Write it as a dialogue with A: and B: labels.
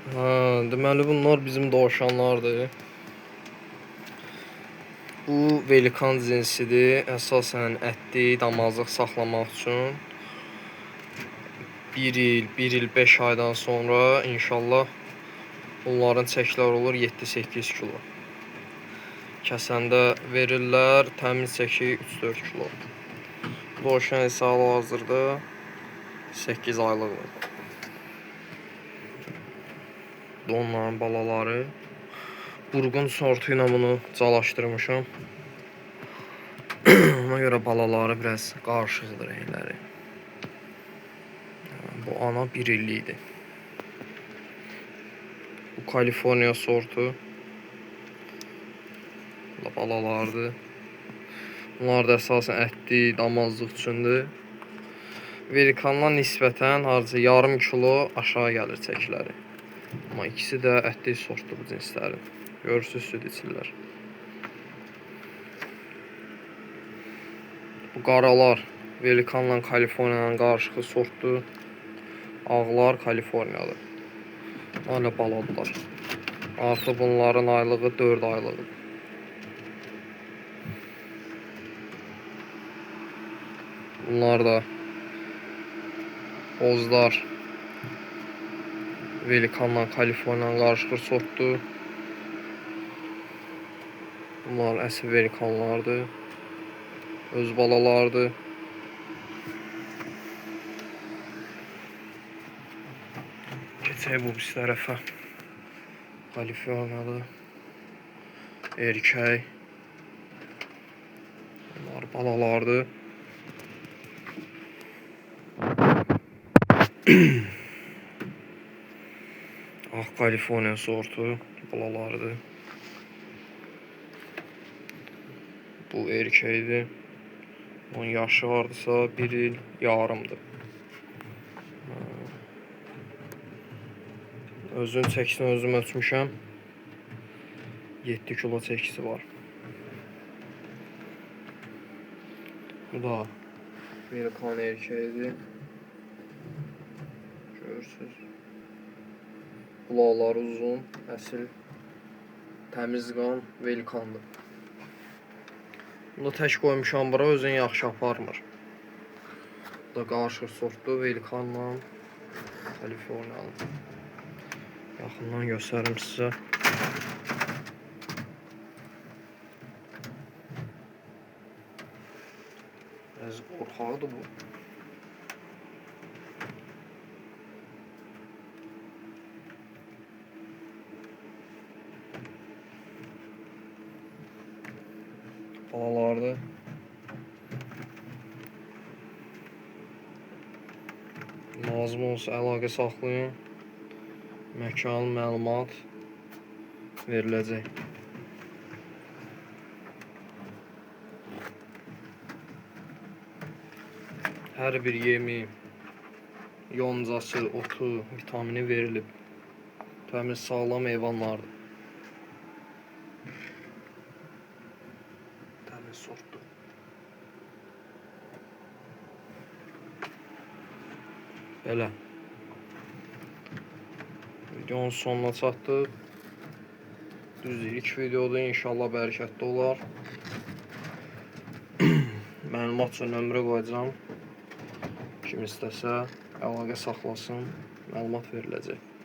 A: Ha, deməli bunlar bizim dovşanlardır. Bu velikan cinsidir. Əsasən ətli, damazlıq saxlamaq üçün 1 il 5 aydan sonra inşallah bunların çəkilər olur 7-8 kilo. Kəsəndə verirlər, təmiz çəki 3-4 kilo. Dovşan isə hal-hazırda 8 aylıqdır. Onların balaları. Burqun sortu ilə bunu calaşdırmışam. Ona görə balaları biraz qarışıqdır rəngləri. Bu ana 1 illikdir. Bu Kaliforniya sortu. Bu balalardır. Bunlar da əsasən ətli, damazlıq üçündür. Velikandan nisbətən harca yarım kilo aşağı gəlir çəkiləri. Amma ikisi də ətli sortdur bu cinslərin. Görürsünüz, süd içirlər. Bu qaralar Velikanla Kaliforniyanın qarışığı sortdur. Ağlar Kaliforniyadır. Hala baladılar. Artıq bunların aylığı 4 aylıqdır. Bunlar da bozlar Velikanla Kaliforniyanın qarışıq sortdur. Bunlar əsl Velikanlardır. Öz balalardır. Keçək bu pis tərəfə. Kaliforniyalı erkək. Bunlar balalardır. Ağ Kaliforniya sortu balalardır. Bu erkəkdir. Onun yaşı vardısa 1 il yarımdır. Özünün çəkisini özüm ölçmüşəm. 7 kilo çəkisi var. Bu da Velikan erkəyidir. Görürsünüz. Qulaqları uzun, əsl təmiz qan Velikandır. Bunu tək qoymuşam bura, özünü yaxşı aparmır. Bu da qarışıq sortdur Velikanla Kaliforniyalı. Yaxından göstərim sizə. Biraz qorxaqdır bu. Balalardır. Lazım olsa əlaqə saxlayın. Məkan, məlumat veriləcək. Hər bir yemi, yoncası, otu, vitamini verilib. Təmiz, sağlam heyvanlardır. Təmiz sortdur. Belə. Videonun sonuna çatdıq. Düzdür, ilk videoda inşallah bərəkətli olar. Məlumat üçün nömrə qoyacağam. Kim istəsə əlaqə saxlasın, məlumat veriləcək.